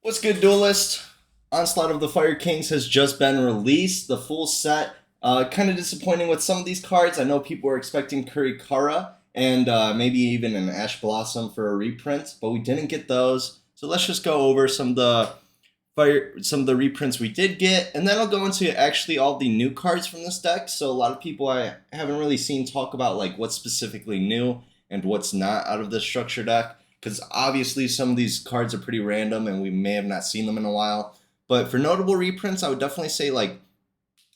What's good, duelist? Onslaught of the Fire Kings has just been released. The full set. Kind of disappointing with some of these cards. I know people were expecting Kurikara and maybe even an Ash Blossom for a reprint, but we didn't get those. So let's just go over some of the reprints we did get, and then I'll go into actually all the new cards from this deck. So a lot of people I haven't really seen talk about like what's specifically new and what's not out of this structure deck, because obviously some of these cards are pretty random and we may have not seen them in a while. But for notable reprints, I would definitely say like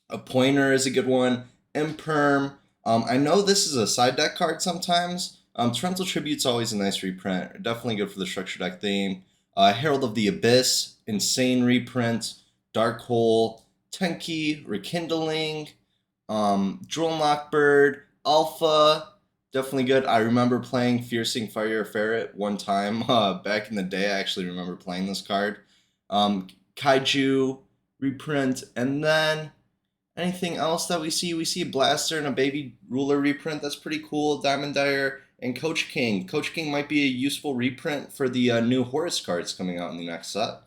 a Pointer is a good one. Imperm. I know this is a side deck card sometimes. Torrential Tribute's always a nice reprint. Definitely good for the structure deck theme. Herald of the Abyss, insane reprint. Dark Hole, Tenki, Rekindling, Drone Lockbird, Alpha, definitely good. I remember playing Fiercing Fire Ferret one time back in the day. I actually remember playing this card. Kaiju reprint, and then anything else that we see? We see a Blaster and a Baby Ruler reprint. That's pretty cool. Diamond Dyer and Coach King. Coach King might be a useful reprint for the new Horus cards coming out in the next set.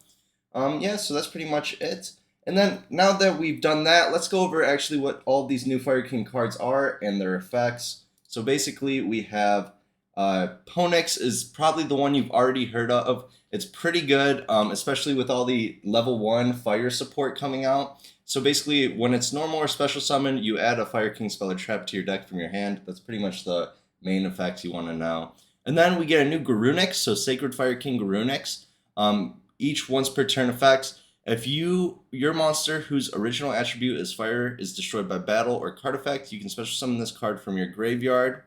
Yeah, so that's pretty much it. And then now that we've done that, let's go over actually what all these new Fire King cards are and their effects. So basically, we have Ponix is probably the one you've already heard of. It's pretty good, especially with all the level 1 fire support coming out. So basically, when it's normal or special summon, you add a Fire King spell or trap to your deck from your hand. That's pretty much the main effect you want to know. And then we get a new Garunix, so Sacred Fire King Garunix. Each once per turn effects. If your monster whose original attribute is fire is destroyed by battle or card effect, you can special summon this card from your graveyard,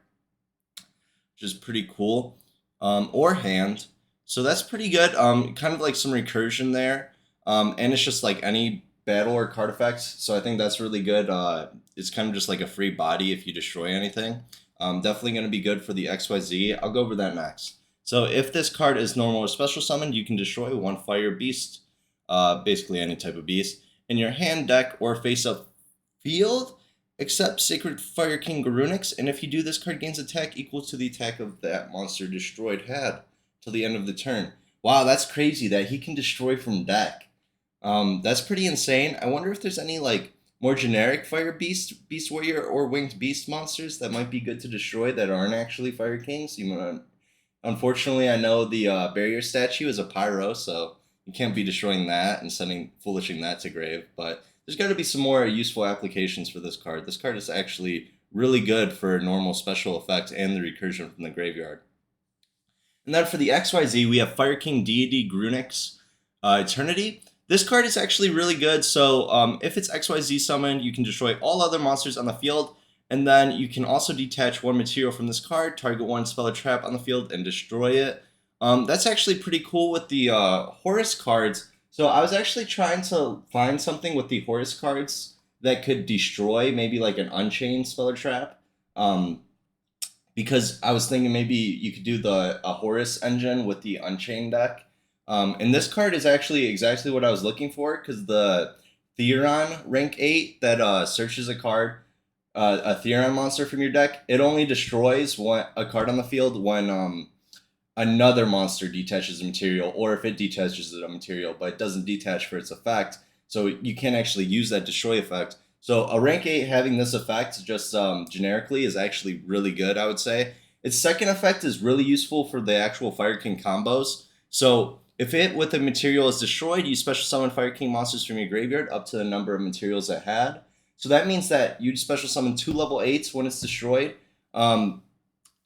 which is pretty cool, or hand. So that's pretty good. Kind of like some recursion there, and it's just like any battle or card effects. So I think that's really good. It's kind of just like a free body if you destroy anything. Definitely going to be good for the XYZ. I'll go over that next. So if this card is normal or special summoned, you can destroy one fire beast, basically any type of beast, in your hand, deck, or face-up field, except Sacred Fire King Garunix. And if you do, this card gains attack equal to the attack of that monster destroyed had till the end of the turn. Wow, that's crazy that he can destroy from deck. That's pretty insane. I wonder if there's any like more generic fire beast, beast warrior, or winged beast monsters that might be good to destroy that aren't actually fire kings. Unfortunately, I know the barrier statue is a pyro, so you can't be destroying that and foolishing that to grave. But there's got to be some more useful applications for this card. This card is actually really good for normal special effects and the recursion from the graveyard. And then for the XYZ, we have Fire King Deity Grunix Eternity. This card is actually really good. So if it's XYZ summoned, you can destroy all other monsters on the field. And then you can also detach one material from this card, target one spell or trap on the field, and destroy it. That's actually pretty cool with the Horus cards. So I was actually trying to find something with the Horus cards that could destroy maybe like an Unchained spell or trap. Because I was thinking maybe you could do the a Horus engine with the Unchained deck. And this card is actually exactly what I was looking for, because the Theron rank 8 that searches a card, a Theron monster from your deck, it only destroys a card on the field when another monster detaches a material, or if it detaches a material, but it doesn't detach for its effect. So you can't actually use that destroy effect. So a rank 8 having this effect just generically is actually really good, I would say. Its second effect is really useful for the actual Fire King combos. So if it with a material is destroyed, you special summon Fire King monsters from your graveyard up to the number of materials it had. So that means that you special summon 2 level 8s when it's destroyed,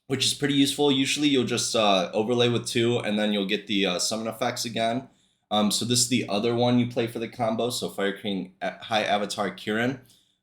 which is pretty useful. Usually you'll just overlay with 2, and then you'll get the summon effects again. So this is the other one you play for the combo, so Fire King High Avatar Kirin.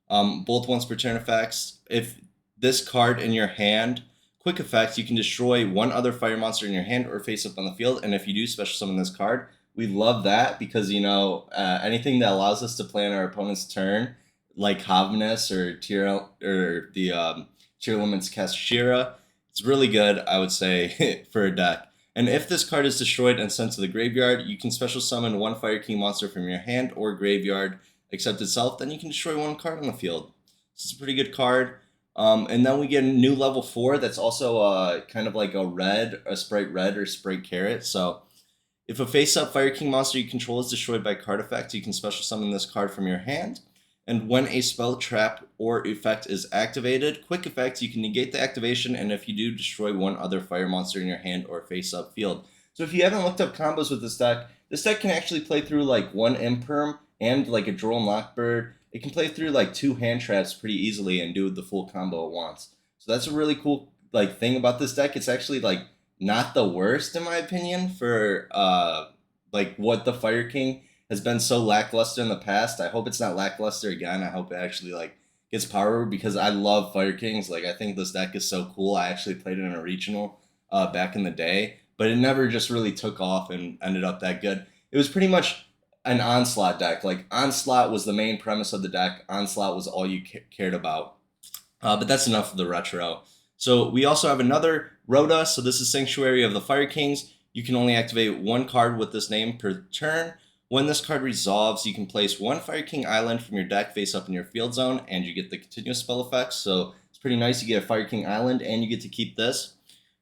Both once per turn effects. If this card in your hand, quick effects, you can destroy one other fire monster in your hand or face up on the field, and if you do special summon this card, we love that because, anything that allows us to play on our opponent's turn, like Havness or the Tearlament's Cast Shira, it's really good, I would say, for a deck. And if this card is destroyed and sent to the graveyard, you can special summon one Fire King monster from your hand or graveyard, except itself, then you can destroy one card on the field. This is a pretty good card. And then we get a new level 4 that's also kind of like a sprite red or sprite carrot. So If a face-up Fire King monster you control is destroyed by card effect, you can special summon this card from your hand. And when a spell, trap, or effect is activated, quick effect, you can negate the activation, and if you do, destroy one other fire monster in your hand or face-up field. So if you haven't looked up combos with this deck can actually play through like one Imperm and like a Droll and Lockbird. It can play through like 2 hand traps pretty easily and do the full combo at once. So that's a really cool like thing about this deck. It's actually like not the worst in my opinion for like what the Fire King has been so lackluster in the past. I hope it's not lackluster again. I hope it actually like gets power because I love Fire Kings. Like I think this deck is so cool. I actually played it in a regional back in the day, but it never just really took off and ended up that good. It was pretty much an Onslaught deck. Like Onslaught was the main premise of the deck. Onslaught was all you cared about. But that's enough of the retro. So we also have another Rhoda. So this is Sanctuary of the Fire Kings. You can only activate one card with this name per turn. When this card resolves, you can place one Fire King Island from your deck face up in your field zone, and you get the continuous spell effects. So it's pretty nice. You get a Fire King Island, and you get to keep this.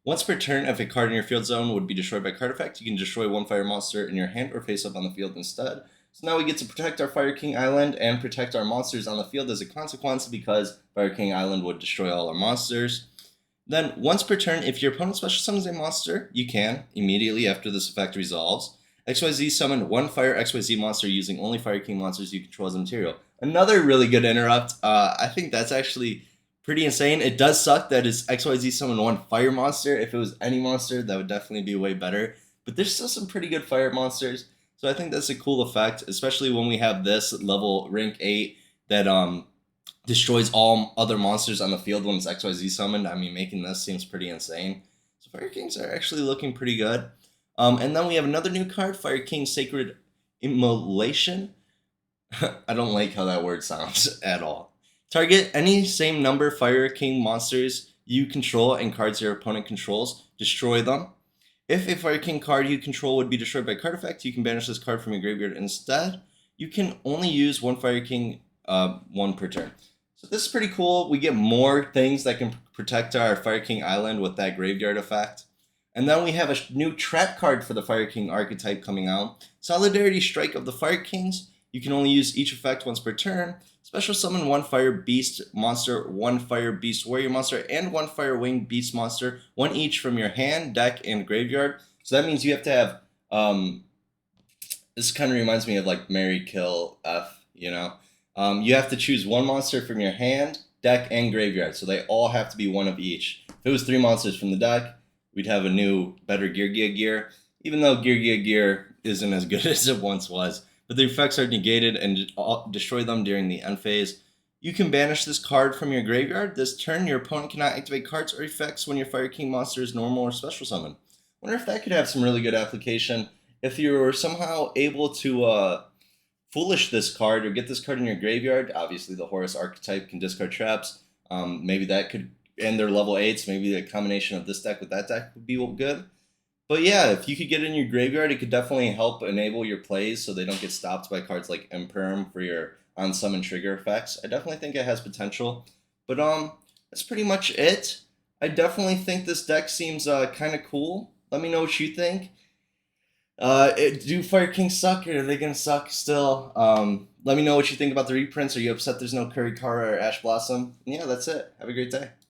Once per turn, if a card in your field zone would be destroyed by card effect, you can destroy one fire monster in your hand or face up on the field instead. So now we get to protect our Fire King Island and protect our monsters on the field as a consequence because Fire King Island would destroy all our monsters. Then, once per turn, if your opponent special summons a monster, you can, immediately after this effect resolves, XYZ summon one Fire XYZ monster using only Fire King monsters you control as a material. Another really good interrupt. I think that's actually pretty insane. It does suck that it's XYZ summon one fire monster. If it was any monster, that would definitely be way better. But there's still some pretty good fire monsters. So I think that's a cool effect, especially when we have this level rank 8 that destroys all other monsters on the field when it's XYZ summoned. I mean, making this seems pretty insane. So Fire Kings are actually looking pretty good. And then we have another new card, Fire King Sacred Immolation. I don't like how that word sounds at all. Target any same number Fire King monsters you control and cards your opponent controls. Destroy them. If a Fire King card you control would be destroyed by card effect, you can banish this card from your graveyard instead. You can only use one Fire King one per turn. So this is pretty cool. We get more things that can protect our Fire King Island with that graveyard effect. And then we have a new trap card for the Fire King archetype coming out. Solidarity Strike of the Fire Kings. You can only use each effect once per turn. Special summon one Fire Beast monster, one Fire Beast warrior monster, and one Fire Winged Beast monster, one each from your hand, deck, and graveyard. So that means you have to have, this kind of reminds me of like Marry, Kill, F, you know? You have to choose one monster from your hand, deck, and graveyard. So they all have to be one of each. If it was 3 monsters from the deck, we'd have a new, better Yugioh gear, even though Yugioh gear isn't as good as it once was. But the effects are negated and destroy them during the end phase. You can banish this card from your graveyard. This turn, your opponent cannot activate cards or effects when your Fire King monster is normal or special summon. Wonder if that could have some really good application. If you were somehow able to foolish this card or get this card in your graveyard, obviously the Horus archetype can discard traps. Maybe that could end their level 8s. Maybe the combination of this deck with that deck would be good. But yeah, if you could get it in your graveyard, it could definitely help enable your plays so they don't get stopped by cards like Imperm for your on-summon trigger effects. I definitely think it has potential. But that's pretty much it. I definitely think this deck seems kind of cool. Let me know what you think. Do Fire Kings suck, or are they going to suck still? Let me know what you think about the reprints. Are you upset there's no Kurikara or Ash Blossom? And yeah, that's it. Have a great day.